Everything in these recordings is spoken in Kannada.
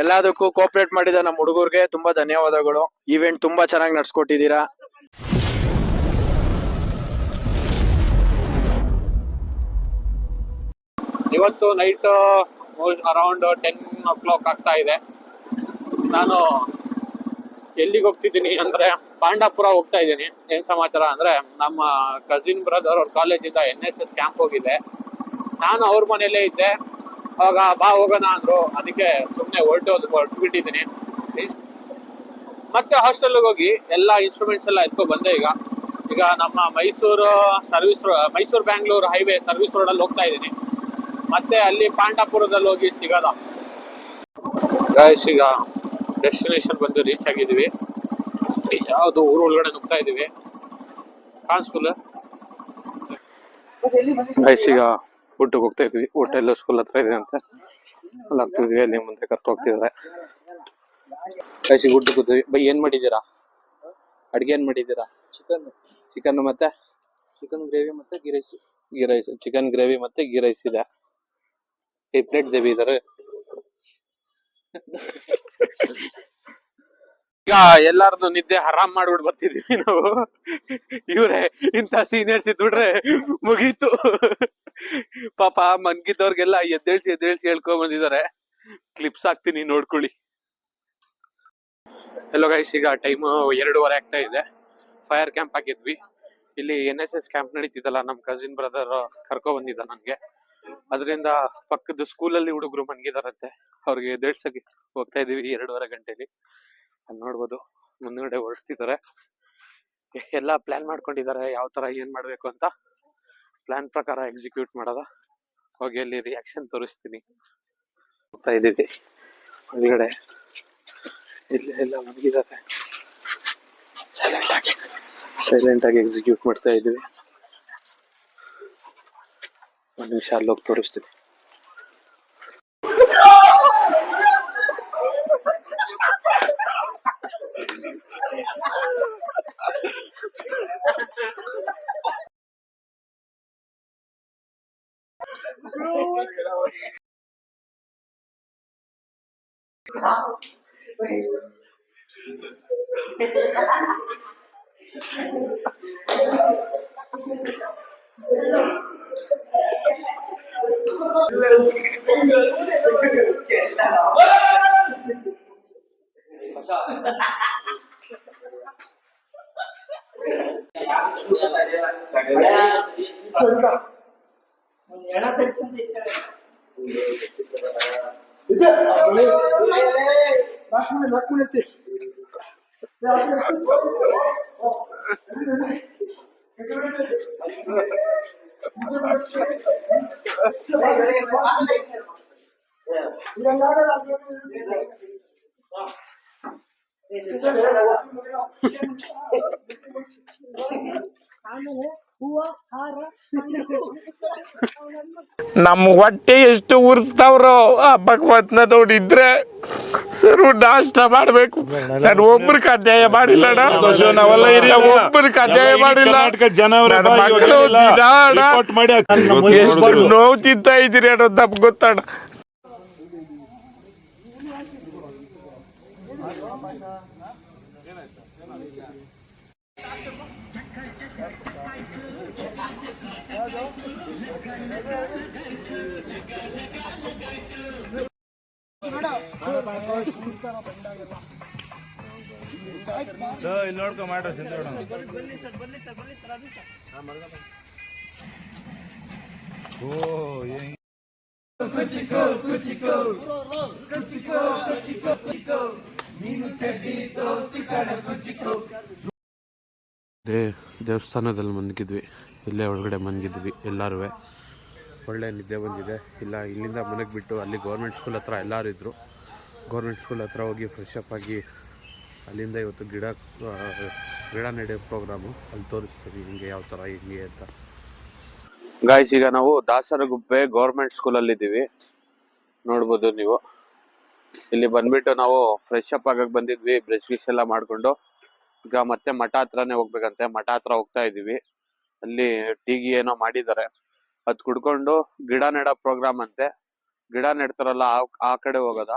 ಎಲ್ಲದಕ್ಕೂ ಕೋಆಪರೇಟ್ ಮಾಡಿದ ನಮ್ಮ ಹುಡುಗರಿಗೆ ತುಂಬಾ ಧನ್ಯವಾದಗಳು. ಈವೆಂಟ್ ತುಂಬಾ ಚೆನ್ನಾಗಿ ನಡ್ಸ್ಕೊಟ್ಟಿದ್ದೀರಾ. ಇವತ್ತು ನೈಟ್ ಅರೌಂಡ್ 10 o'clock ಆಗ್ತಾ ಇದೆ. ನಾನು ಎಲ್ಲಿಗೆ ಹೋಗ್ತಿದ್ದೀನಿ ಅಂದ್ರೆ ಪಾಂಡಾಪುರ ಹೋಗ್ತಾ ಇದ್ದೀನಿ. ಏನ್ ಸಮಾಚಾರ ಅಂದ್ರೆ ನಮ್ಮ ಕಸಿನ್ ಬ್ರದರ್ ಅವ್ರ ಕಾಲೇಜಿಂದ NSS ಕ್ಯಾಂಪ್ ಹೋಗಿದೆ. ನಾನು ಅವ್ರ ಮನೇಲೇ ಇದ್ದೆ. ಅವಾಗ ಬಾ ಹೋಗೋಣ ಅಂದ್ರು, ಅದಕ್ಕೆ ಸುಮ್ಮನೆ ಹೊರಟುಬಿಟ್ಟಿದ್ದೀನಿ. ಮತ್ತೆ ಹಾಸ್ಟೆಲ್ಗೆ ಹೋಗಿ ಎಲ್ಲ ಇನ್ಸ್ಟ್ರೂಮೆಂಟ್ಸ್ ಎಲ್ಲ ಎತ್ಕೊ ಬಂದೆ. ಈಗ ನಮ್ಮ ಮೈಸೂರು ಬ್ಯಾಂಗ್ಳೂರ್ ಹೈವೇ ಸರ್ವಿಸ್ ರೋಡಲ್ಲಿ ಹೋಗ್ತಾ ಇದ್ದೀನಿ. ಮತ್ತೆ ಅಲ್ಲಿ ಪಾಂಡಾಪುರದಲ್ಲಿ ಹೋಗಿ ಸಿಗೋದ. ಈಗ ಡೆಸ್ಟಿನೇಷನ್ ಬಂದು ರೀಚ್ ಆಗಿದ್ದೀವಿ. ಯಾವ್ದು ಊರು ಒಳಗಡೆ ನುಗ್ತಾ ಇದೀವಿ. ಕಾಣಿಸ್ಕೂಲ ಈಗ ಊಟಕ್ಕೆ ಹೋಗ್ತಾ ಇದ್ವಿ. ಊಟ ಎಲ್ಲ ಸ್ಕೂಲ್ ಹತ್ರ ಇದೆ ಅಂತ ಅಲ್ಲಿ ಆಗ್ತಿದ್ವಿ. ಅಲ್ಲಿ ಮುಂದೆ ಕರ್ಕೊಂಡು ಹೋಗ್ತಿದ್ದಾರೆ. ಊಟಕ್ಕೆ ಕೂತೀವಿ. ಬೈ ಏನ್ ಮಾಡಿದ್ದೀರಾ? ಅಡ್ಗೆ ಏನ್ ಮಾಡಿದ್ದೀರಾ? ಚಿಕನ್ ಮತ್ತೆ ಚಿಕನ್ ಗ್ರೇವಿ ಮತ್ತೆ ಗೀ ರೈಸ್. ಚಿಕನ್ ಗ್ರೇವಿ ಮತ್ತೆ ಗೀ ರೈಸ್ ಇದೆ. ಈ ಪ್ಲೇಟ್ ದೇವಿ ಇದಾರೆ. ಈಗ ಎಲ್ಲಾರ್ದು ನಿದ್ದೆ ಆರಾಮ್ ಮಾಡ್ಬಿಟ್ಟು ಬರ್ತಿದೀವಿ ನಾವು. ಇವ್ರೆ ಇಂತ ಸೀನಿಯರ್ಸ್ ಇದ್ಬಿಟ್ರೆ ಮುಗೀತು. ಪಾಪ ಮನ್ಗಿದ್ದವ್ರಿಗೆಲ್ಲ ಎದ್ದೇಳ್ಸಿ ಹೇಳ್ಕೊಂಡ್ ಬಂದಿದ್ದಾರೆ. ಕ್ಲಿಪ್ಸ್ ಹಾಕ್ತೀನಿ ನೋಡ್ಕೊಳ್ಳಿ. ಎಲ್ಲೋ ಗೈಸ್, ಈಗ ಟೈಮ್ 2:15 ಆಗ್ತಾ ಇದೆ. ಫೈರ್ ಕ್ಯಾಂಪ್ ಹಾಕಿದ್ವಿ. ಇಲ್ಲಿ NSS ಕ್ಯಾಂಪ್ ನಡೀತಿದ್ದಲ್ಲ, ನಮ್ ಕಸಿನ್ ಬ್ರದರ್ ಕರ್ಕೊ ಬಂದಿದ್ದ ನನ್ಗೆ. ಅದರಿಂದ ಪಕ್ಕದ ಸ್ಕೂಲಲ್ಲಿ ಹುಡುಗರು ಮನ್ಗಿದಾರಂತೆ. ಅವ್ರಿಗೆ ಎದ್ದೇಳ್ಸಕ್ಕೆ ಹೋಗ್ತಾ ಇದೀವಿ 2:30 ಗಂಟೆಲಿ. ಅಲ್ಲಿ ನೋಡ್ಬೋದು ಮುಂದ್ಗಡೆ ಹೊರಡ್ತಿದ್ದಾರೆ. ಎಲ್ಲ ಪ್ಲಾನ್ ಮಾಡ್ಕೊಂಡಿದ್ದಾರೆ, ಯಾವ ತರ ಏನ್ ಮಾಡ್ಬೇಕು ಅಂತ. ಪ್ಲಾನ್ ಪ್ರಕಾರ ಎಕ್ಸಿಕ್ಯೂಟ್ ಮಾಡೋದ. ಹೋಗಿ ಅಲ್ಲಿ ರಿಯಾಕ್ಷನ್ ತೋರಿಸ್ತೀನಿ. ಹೋಗ್ತಾ ಇದೀವಿ ಒಳಗಡೆ. ಎಲ್ಲ ಮನ್ಗಿದ್ದಾರೆ. ಸೈಲೆಂಟ್ ಆಗಿ ಎಕ್ಸಿಕ್ಯೂಟ್ ಮಾಡ್ತಾ ಇದೀವಿ. ಒಂದು ನಿಮಿಷ ಅಲ್ಲಿ ಹೋಗಿ ತೋರಿಸ್ತೀನಿ. ನಮ್ಮ ಹೊಟ್ಟೆ ಎಷ್ಟು ಉರ್ಸ್ತಾವ್ರೋ ಆ ಭಗವತ್ನ ನೋಡಿದ್ರೆ ಸರ್ ನಾಷ್ಟ ಮಾಡ್ಬೇಕು. ನಾನು ಒಬ್ಬರಿಗೆ ಅನ್ಯಾಯ ಮಾಡಿಲ್ಲ, ಒಬ್ಬರಿಗೆ ಅನ್ಯಾಯ ಮಾಡಿಲ್ಲ. ಎಷ್ಟು ನೋವು ತಿಂತಾ ಇದ್ದೀರಿ ಅನ್ನೋದು ನಮ್ಗೆ ಗೊತ್ತಣ್ಣ. ಇಲ್ಲಿ ನೋಡ್ಕೊ ಮಾಡ್ರ ದೇವಸ್ಥಾನದಲ್ಲಿ ಮನ್ಗಿದ್ವಿ. ಇಲ್ಲೇ ಒಳಗಡೆ ಮನ್ಗಿದ್ವಿ ಎಲ್ಲರೂ. ಒಳ್ಳೆ ನಿದ್ದೆ ಬಂದಿದೆ. ಇಲ್ಲಿಂದ ಮನೆಗೆ ಬಿಟ್ಟು ಅಲ್ಲಿ ಗೌರ್ಮೆಂಟ್ ಸ್ಕೂಲ್ ಹತ್ರ ಎಲ್ಲರೂ ಇದ್ದರು. ಗೌರ್ಮೆಂಟ್ ಸ್ಕೂಲ್ ಹತ್ರ ಹೋಗಿ ಫ್ರೆಶ್ ಅಪ್ ಆಗಿ ಅಲ್ಲಿಂದ ಇವತ್ತು ಗಿಡ ನೆಡೆಯೋ ಪ್ರೋಗ್ರಾಮು ಅಲ್ಲಿ ತೋರಿಸ್ತೀವಿ ಹಿಂಗೆ ಯಾವ ಥರ ಹಿಂಗೆ ಅಂತ. ಗಾಯ್ಸ್, ಈಗ ನಾವು ದಾಸರಗುಪ್ಪೆ ಗೌರ್ಮೆಂಟ್ ಸ್ಕೂಲಲ್ಲಿ ಇದ್ದೀವಿ. ನೋಡ್ಬೋದು ನೀವು. ಇಲ್ಲಿ ಬಂದ್ಬಿಟ್ಟು ನಾವು ಫ್ರೆಶ್ ಅಪ್ ಆಗಕ್ಕೆ ಬಂದಿದ್ವಿ. ಬ್ರಷ್ ಗಿಶ್ ಎಲ್ಲ ಮಾಡಿಕೊಂಡು ಈಗ ಮತ್ತೆ ಮಠ ಹತ್ರನೇ ಹೋಗ್ಬೇಕಂತೆ. ಮಠ ಹತ್ರ ಹೋಗ್ತಾ ಇದ್ದೀವಿ. ಅಲ್ಲಿ ಟೀಗಿ ಏನೋ ಮಾಡಿದ್ದಾರೆ, ಅದು ಕುಡ್ಕೊಂಡು ಗಿಡ ನೆಡೋ ಪ್ರೋಗ್ರಾಮ್ ಅಂತೆ. ಗಿಡ ನೆಡ್ತಾರಲ್ಲ ಆ ಕಡೆ ಹೋಗೋದ.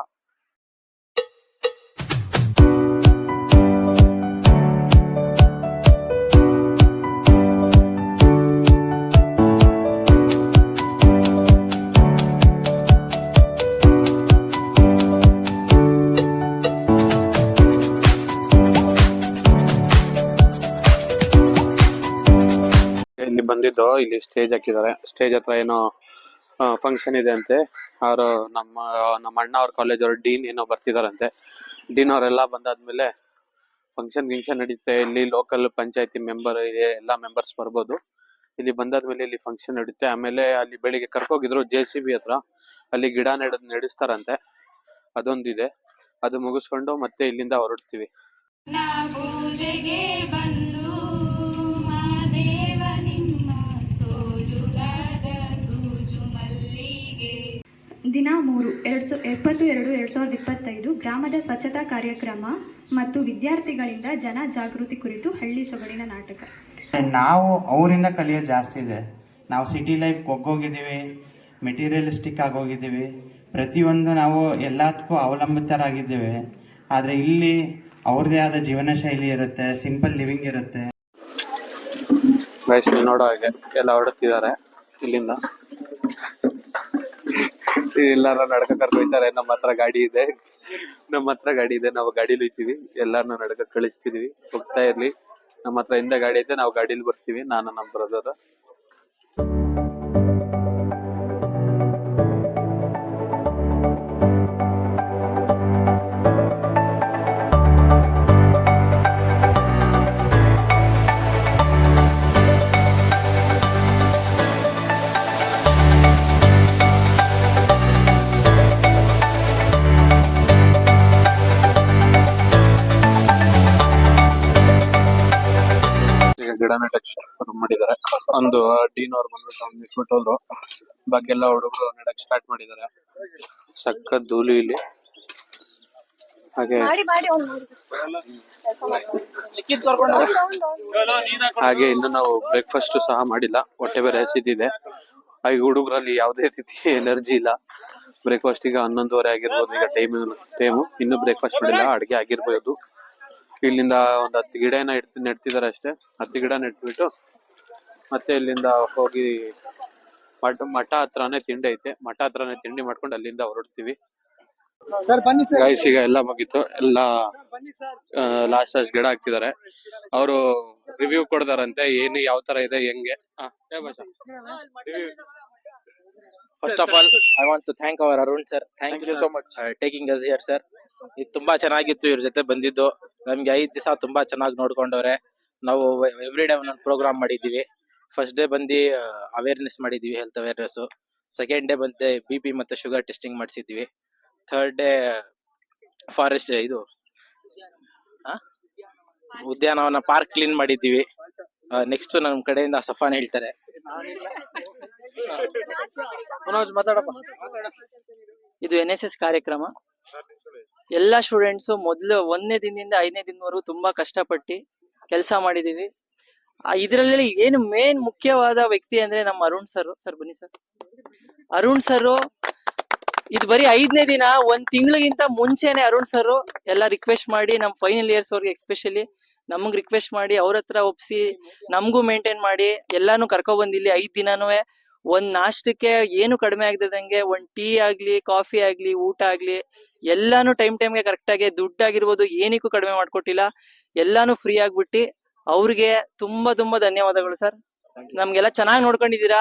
ಬಂದಿದ್ದು ಇಲ್ಲಿ ಸ್ಟೇಜ್ ಹಾಕಿದ್ದಾರೆ. ಸ್ಟೇಜ್ ಹತ್ರ ಏನೋ ಫಂಕ್ಷನ್ ಇದೆ ಅಂತೆ. ಅವರು ನಮ್ಮ ಅಣ್ಣ ಅವ್ರ ಕಾಲೇಜ್ ಅವ್ರ ಡೀನ್ ಏನೋ ಬರ್ತಿದಾರಂತೆ. ಡೀನ್ ಅವರೆಲ್ಲ ಬಂದಾದ್ಮೇಲೆ ಫಂಕ್ಷನ್ ನಡೆಯುತ್ತೆ. ಇಲ್ಲಿ ಲೋಕಲ್ ಪಂಚಾಯತಿ ಮೆಂಬರ್ ಇದೆ, ಎಲ್ಲಾ ಮೆಂಬರ್ಸ್ ಬರ್ಬೋದು. ಇಲ್ಲಿ ಬಂದಾದ್ಮೇಲೆ ಇಲ್ಲಿ ಫಂಕ್ಷನ್ ನಡೆಯುತ್ತೆ. ಆಮೇಲೆ ಅಲ್ಲಿ ಬೆಳಿಗ್ಗೆ ಕರ್ಕೋಗಿದ್ರು JCB ಹತ್ರ, ಅಲ್ಲಿ ಗಿಡ ನೆಡಿಸ್ತಾರಂತೆ. ಅದೊಂದಿದೆ. ಅದು ಮುಗಿಸ್ಕೊಂಡು ಮತ್ತೆ ಇಲ್ಲಿಂದ ಹೊರಡ್ತೀವಿ. ದಿನ 3/2022/2025 ಗ್ರಾಮದ ಸ್ವಚ್ಛತಾ ಕಾರ್ಯಕ್ರಮ ಮತ್ತು ವಿದ್ಯಾರ್ಥಿಗಳಿಂದ ಜನ ಜಾಗೃತಿ ಕುರಿತು ಹಳ್ಳಿ ಸೊಗಡಿನ ನಾಟಕ. ನಾವು ಅವರಿಂದ ಕಲಿಯೋದು ಜಾಸ್ತಿ ಇದೆ. ನಾವು ಸಿಟಿ ಲೈಫ್ ಒಗ್ಗೋಗಿದ್ದೀವಿ, ಮೆಟೀರಿಯಲಿಸ್ಟಿಕ್ ಆಗೋಗಿದ್ದೀವಿ, ಪ್ರತಿಯೊಂದು ನಾವು ಎಲ್ಲದಕ್ಕೂ ಅವಲಂಬಿತರಾಗಿದ್ದೇವೆ. ಆದರೆ ಇಲ್ಲಿ ಅವ್ರದ್ದೇ ಆದ ಜೀವನ ಶೈಲಿ ಇರುತ್ತೆ, ಸಿಂಪಲ್ ಲಿವಿಂಗ್ ಇರುತ್ತೆ. ನೋಡೋ ಹಾಗೆ ಎಲ್ಲ ಹೊರಡ್ತಿದ್ದಾರೆ ಇಲ್ಲಿಂದ. ಎಲ್ಲಾರ ನಡ್ಕ ಕರ್ಕೊಯ್ತಾರೆ. ನಮ್ಮ ಹತ್ರ ಗಾಡಿ ಇದೆ, ನಾವು ಗಾಡಿಲಿ ಹೋಗ್ತೀವಿ. ಎಲ್ಲಾರನ್ನ ನಡ್ಕ ಕಳಿಸ್ತಿದೀವಿ, ಹೋಗ್ತಾ ಇರ್ಲಿ. ನಮ್ಮ ಹತ್ರ ಹಿಂದೆ ಗಾಡಿ ಐತೆ, ನಾವು ಗಾಡಿಲಿ ಬರ್ತೀವಿ, ನಾನು ನಮ್ಮ ಬ್ರದರ್. ಗಿಡನ ಟಚ್ ಮಾಡಿದ್ದಾರೆ. ಒಂದು ಡೀನ್ ಅವ್ರು ಬಂದ್ಬಿಟ್ಟು ನಿಂತ್ಬಿಟ್ಟು ಹೋದ್ರು. ಬಾಕಿ ಎಲ್ಲ ಹುಡುಗರು ನೆಡಕ್ ಸ್ಟಾರ್ಟ್ ಮಾಡಿದ್ದಾರೆ. ಸಖತ್ ಧೂಳು ಇಲ್ಲಿ. ಹಾಗೆ ಇನ್ನು ನಾವು ಬ್ರೇಕ್ಫಾಸ್ಟ್ ಸಹ ಮಾಡಿಲ್ಲ, ಹೊಟ್ಟೆ ಬೇರೆ ಹಸಿತಿದೆ. ಹಾಗೆ ಹುಡುಗರಲ್ಲಿ ಯಾವುದೇ ರೀತಿ ಎನರ್ಜಿ ಇಲ್ಲ. ಬ್ರೇಕ್ಫಾಸ್ಟ್ ಈಗ 11:30 ಆಗಿರ್ಬೋದು. ಈಗ ಟೈಮು ಇನ್ನು ಬ್ರೇಕ್ಫಾಸ್ಟ್ ಮಾಡಿಲ್ಲ, ಅಡ್ಗೆ ಆಗಿರ್ಬೋದು. ಇಲ್ಲಿಂದ ಒಂದು 10 ಗಿಡ ನೆಡ್ತಿದಾರೆ ಅಷ್ಟೇ. 10 ಗಿಡ ನೆಟ್ಬಿಟ್ಟು ಮತ್ತೆ ಇಲ್ಲಿಂದ ಹೋಗಿ ಮಠ ಹತ್ರನೇ ತಿಂಡಿ ಐತೆ, ಮಠ ಹತ್ರನೇ ತಿಂಡಿ ಮಾಡ್ಕೊಂಡು ಅಲ್ಲಿಂದ ಹೊರಡ್ತೀವಿ. ಗೈಸ್ ಈಗ ಎಲ್ಲ ಮುಗೀತು, ಎಲ್ಲ ಲಾಸ್ಟ್ ಗಿಡ ಹಾಕ್ತಿದ್ದಾರೆ. ಅವರು ರಿವ್ಯೂ ಕೊಡ್ತಾರಂತೆ, ಏನು ಯಾವ ತರ ಇದೆ ಹೆಂಗೆ. First of all, I want to thank our Arun sir. Thank you so much taking us here, sir. ಇದು ತುಂಬಾ ಚೆನ್ನಾಗಿತ್ತು ಇವ್ರ ಜೊತೆ ಬಂದಿದ್ದು. ನಮ್ಗೆ 5 ದಿವಸ ತುಂಬಾ ಚೆನ್ನಾಗಿ ನೋಡ್ಕೊಂಡವ್ರೆ. ನಾವು ಎವ್ರಿ ಡೇ ಒಂದೊಂದು ಪ್ರೋಗ್ರಾಮ್ ಮಾಡಿದೀವಿ. ಫಸ್ಟ್ ಡೇ ಬಂದು ಅವೇರ್ನೆಸ್ ಮಾಡಿದೀವಿ, ಹೆಲ್ತ್ ಅವೇರ್ನೆಸ್. ಸೆಕೆಂಡ್ ಡೇ ಬಂದು BP ಮತ್ತೆ ಶುಗರ್ ಟೆಸ್ಟಿಂಗ್ ಮಾಡಿಸಿದ್ವಿ. ಥರ್ಡ್ ಡೇ ಫಾರೆಸ್ಟ್ ಇದು ಉದ್ಯಾನವನ ಪಾರ್ಕ್ ಕ್ಲೀನ್ ಮಾಡಿದೀವಿ. ನೆಕ್ಸ್ಟ್ ನಮ್ ಕಡೆಯಿಂದ ಸಫಾನ್ ಹೇಳ್ತಾರೆ. ಇದು NSS ಕಾರ್ಯಕ್ರಮ. ಎಲ್ಲಾ ಸ್ಟೂಡೆಂಟ್ಸ್ ಮೊದಲು 1ನೇ ದಿನದಿಂದ 5ನೇ ದಿನದವರೆಗೂ ತುಂಬಾ ಕಷ್ಟಪಟ್ಟು ಕೆಲಸ ಮಾಡಿದೀವಿ. ಇದರಲ್ಲಿ ಏನು ಮೇನ್ ಮುಖ್ಯವಾದ ವ್ಯಕ್ತಿ ಅಂದ್ರೆ ನಮ್ಮ ಅರುಣ್ ಸರ್. ಬನ್ನಿ ಸರ್. ಅರುಣ್ ಸರ್ ಇದು ಬರೀ 5ನೇ ದಿನ, 1 ತಿಂಗಳಿಗಿಂತ ಮುಂಚೆನೆ ಅರುಣ್ ಸರ್ ಎಲ್ಲ ರಿಕ್ವೆಸ್ಟ್ ಮಾಡಿ, ನಮ್ ಫೈನಲ್ ಇಯರ್ಸ್ ಅವ್ರಿಗೆ ಎಸ್ಪೆಷಲಿ ನಮಗ್ ರಿಕ್ವೆಸ್ಟ್ ಮಾಡಿ, ಅವ್ರ ಹತ್ರ ಒಪ್ಸಿ ನಮಗೂ ಮೇಂಟೈನ್ ಮಾಡಿ ಎಲ್ಲಾನು ಕರ್ಕೊ ಬಂದ್ ಇಲ್ಲಿ 5 ದಿನಾನು ಒಂದ್ ನಾಷ್ಟಕ್ಕೆ ಏನು ಕಡಿಮೆ ಆಗದಂಗೆ, ಒಂದ್ ಟೀ ಆಗ್ಲಿ, ಕಾಫಿ ಆಗ್ಲಿ, ಊಟ ಆಗ್ಲಿ ಎಲ್ಲಾನು ಟೈಮ್ಗೆ ಕರೆಕ್ಟ್ ಆಗಿ, ದುಡ್ಡಾಗಿರ್ಬೋದು ಏನಕ್ಕೂ ಕಡಿಮೆ ಮಾಡ್ಕೊಟ್ಟಿಲ್ಲ. ಎಲ್ಲಾನು ಫ್ರೀ ಆಗ್ಬಿಟ್ಟು ಅವ್ರಿಗೆ ತುಂಬಾ ತುಂಬಾ ಧನ್ಯವಾದಗಳು ಸರ್. ನಮ್ಗೆಲ್ಲ ಚೆನ್ನಾಗಿ ನೋಡ್ಕೊಂಡಿದೀರಾ.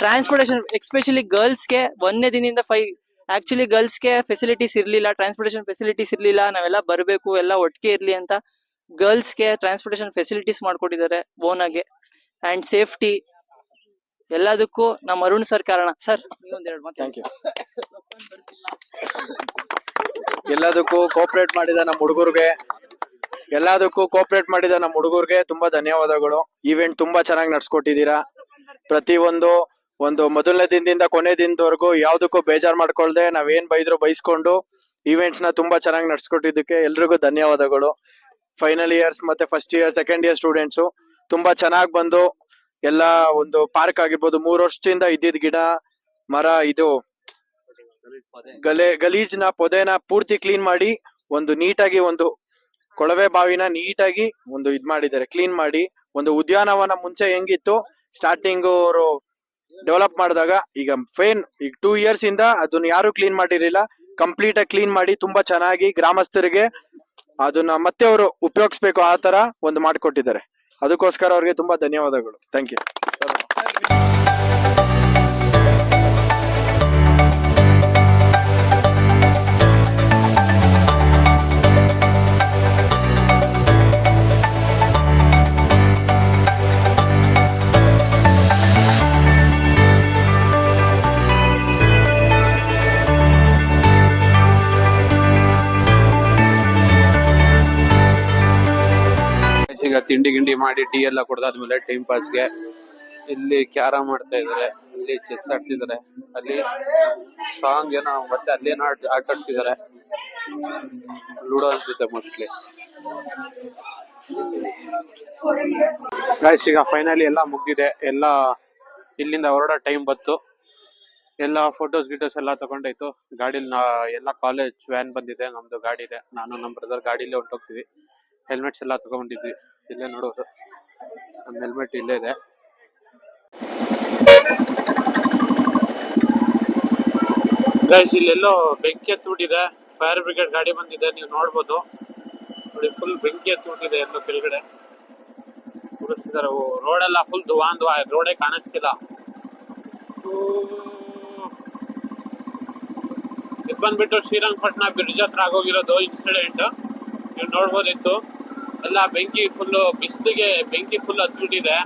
ಟ್ರಾನ್ಸ್ಪೋರ್ಟೇಶನ್ ಎಸ್ಪೆಷಲಿ ಗರ್ಲ್ಸ್ಗೆ 1ನೇ ದಿನದಿಂದ 5 ಆಕ್ಚುಲಿ ಗರ್ಲ್ಸ್ಗೆ ಫೆಸಿಲಿಟೀಸ್ ಇರ್ಲಿಲ್ಲ, ಟ್ರಾನ್ಸ್ಪೋರ್ಟೇಶನ್ ಫೆಸಿಲಿಟೀಸ್ ಇರ್ಲಿಲ್ಲ. ನಾವೆಲ್ಲ ಬರ್ಬೇಕು, ಎಲ್ಲ ಒಟ್ಟಿಗೆ ಇರ್ಲಿ ಅಂತ ಗರ್ಲ್ಸ್ಗೆ ಟ್ರಾನ್ಸ್ಪೋರ್ಟೇಶನ್ ಫೆಸಿಲಿಟೀಸ್ ಮಾಡ್ಕೊಟ್ಟಿದ್ದಾರೆ ಓನ್ ಆಗಿ. ಅಂಡ್ ಸೇಫ್ಟಿ ಎಲ್ಲದಕ್ಕೂ ನಮ್ಮ ಅರುಣ್ ಸರ್ ಕಾರಣ. ಸರ್ ನೀವೊಂದೆರಡು ಮಾತು. Thank you. ಎಲ್ಲದಕ್ಕೂ ಕೋಆಪರೇಟ್ ಮಾಡಿದ ನಮ್ಮ ಹುಡುಗರಿಗೆ ತುಂಬಾ ಧನ್ಯವಾದಗಳು. ಈವೆಂಟ್ ತುಂಬಾ ಚೆನ್ನಾಗಿ ನಡ್ಸ್ಕೊಟ್ಟಿದ್ದೀರಾ. ಪ್ರತಿಯೊಂದು ಮೊದಲನೇ ದಿನದಿಂದ ಕೊನೆ ದಿನದವರೆಗೂ ಯಾವ್ದಕ್ಕೂ ಬೇಜಾರ್ ಮಾಡ್ಕೊಳ್ದೆ ನಾವೇನ್ ಬೈದ್ರು ಬೈಸ್ಕೊಂಡು ಈವೆಂಟ್ಸ್ ನ ತುಂಬಾ ಚೆನ್ನಾಗಿ ನಡ್ಸ್ಕೊಟ್ಟಿದ್ದಕ್ಕೆ ಎಲ್ರಿಗೂ ಧನ್ಯವಾದಗಳು. ಫೈನಲ್ ಇಯರ್ಸ್ ಮತ್ತೆ first year, second year students ತುಂಬಾ ಚೆನ್ನಾಗಿ ಬಂದು ಎಲ್ಲ ಒಂದು ಪಾರ್ಕ್ ಆಗಿರ್ಬೋದು, 3 ವರ್ಷದಿಂದ ಇದ್ದಿದ್ ಗಿಡ ಮರ ಇದು ಗಲೀಜ್ನ ಪೊದೆನ ಪೂರ್ತಿ ಕ್ಲೀನ್ ಮಾಡಿ, ಒಂದು ನೀಟಾಗಿ ಒಂದು ಕೊಳವೆ ಬಾವಿನ ನೀಟಾಗಿ ಒಂದು ಇದ್ ಮಾಡಿದ್ದಾರೆ, ಕ್ಲೀನ್ ಮಾಡಿ. ಒಂದು ಉದ್ಯಾನವನ ಮುಂಚೆ ಹೆಂಗಿತ್ತು ಸ್ಟಾರ್ಟಿಂಗ್ ಅವರು ಡೆವಲಪ್ ಮಾಡಿದಾಗ, ಈಗ 2 ಇಯರ್ಸ್ ಇಂದ ಅದನ್ನ ಯಾರು ಕ್ಲೀನ್ ಮಾಡಿರಲಿಲ್ಲ. ಕಂಪ್ಲೀಟ್ ಆಗಿ ಕ್ಲೀನ್ ಮಾಡಿ ತುಂಬಾ ಚೆನ್ನಾಗಿ ಗ್ರಾಮಸ್ಥರಿಗೆ ಅದನ್ನ ಮತ್ತೆ ಅವರು ಉಪಯೋಗಿಸ್ಬೇಕು ಆ ತರ ಒಂದು ಮಾಡಿಕೊಟ್ಟಿದ್ದಾರೆ. ಅದಕ್ಕೋಸ್ಕರ ಅವ್ರಿಗೆ ತುಂಬಾ ಧನ್ಯವಾದಗಳು. Thank you. ಈಗ ತಿಂಡಿ ಗಿಂಡಿ ಮಾಡಿ ಟೀ ಎಲ್ಲ ಕುಡ್ದಾದ್ಮೇಲೆ ಟೈಮ್ ಪಾಸ್ಗೆ ಇಲ್ಲಿ ಕ್ಯಾರಮ್ ಆಡ್ತಾ ಇದಾರೆ, ಇಲ್ಲಿ ಚೆಸ್ ಆಡ್ತಿದಾರೆ, ಅಲ್ಲಿ ಸಾಂಗ್ ಏನೋ ಮತ್ತೆ ಅಲ್ಲೇನೋ ಆಟ ಆಡ್ತಿದಾರೆ, ಲೂಡೋ ಅನ್ಸುತ್ತೆ ಮೋಸ್ಟ್ಲಿ. ಗೈಸ್ ಈಗ ಫೈನಲಿ ಎಲ್ಲ ಮುಗ್ದಿದೆ, ಎಲ್ಲ ಇಲ್ಲಿಂದ ಹೊರಡೋ ಟೈಮ್ ಬಂತು. ಎಲ್ಲ ಫೋಟೋಸ್ ಗಿಟೋಸ್ ಎಲ್ಲ ತಗೊಂಡಾಯ್ತು. ಗಾಡಿಲಿ ಎಲ್ಲ ಕಾಲೇಜ್ ವ್ಯಾನ್ ಬಂದಿದೆ, ನಮ್ದು ಗಾಡಿ ಇದೆ, ನಾನು ನಮ್ಮ ಬ್ರದರ್ ಗಾಡಿಲೇ ಹೊಂಟೋಗ್ತೀವಿ. ಹೆಲ್ಮೆಟ್ಸ್ ಎಲ್ಲ ತಗೊಂಡಿದ್ವಿ, ಇಲ್ಲೇ ನೋಡೋದು ನಮ್ಮ ಹೆಲ್ಮೆಟ್ ಇಲ್ಲೇ ಇದೆ. ಗೈಸ್ ಇಲ್ಲೆಲ್ಲೋ ಬೆಂಕಿ ಎತ್ತುಬಿಟ್ಟಿದೆ, ಫೈರ್ ಬ್ರಿಗೇಡ್ ಗಾಡಿ ಬಂದಿದೆ, ನೀವು ನೋಡ್ಬೋದು ನೋಡಿ, ಫುಲ್ ಬೆಂಕಿ ಎತ್ತುಬಿಟ್ಟಿದೆ ಎಲ್ಲೋ ಕೆಳಗಡೆ ಉರಿಸ್ತಿದ್ದಾರೆ. ರೋಡೆಲ್ಲ ಫುಲ್ ದುವಾನ್ ರೋಡೇ ಕಾಣಿಸ್ತಿಲ್ಲ. ಇದು ಬಂದ್ಬಿಟ್ಟು ಶ್ರೀರಂಗಪಟ್ಟಣ ಬ್ರಿಡ್ಜ್ ಹತ್ರ ಆಗೋಗಿರೋದು ಇನ್ಸಿಡೆಂಟ್, ನೀವು ನೋಡ್ಬೋದಿತ್ತು. ಎಲ್ಲ ಬೆಂಕಿ ಫುಲ್ಲು ಬಿಸಿಲಿಗೆ ಬೆಂಕಿ ಫುಲ್ ಹತ್ಬಿಟ್ಟಿದೆ.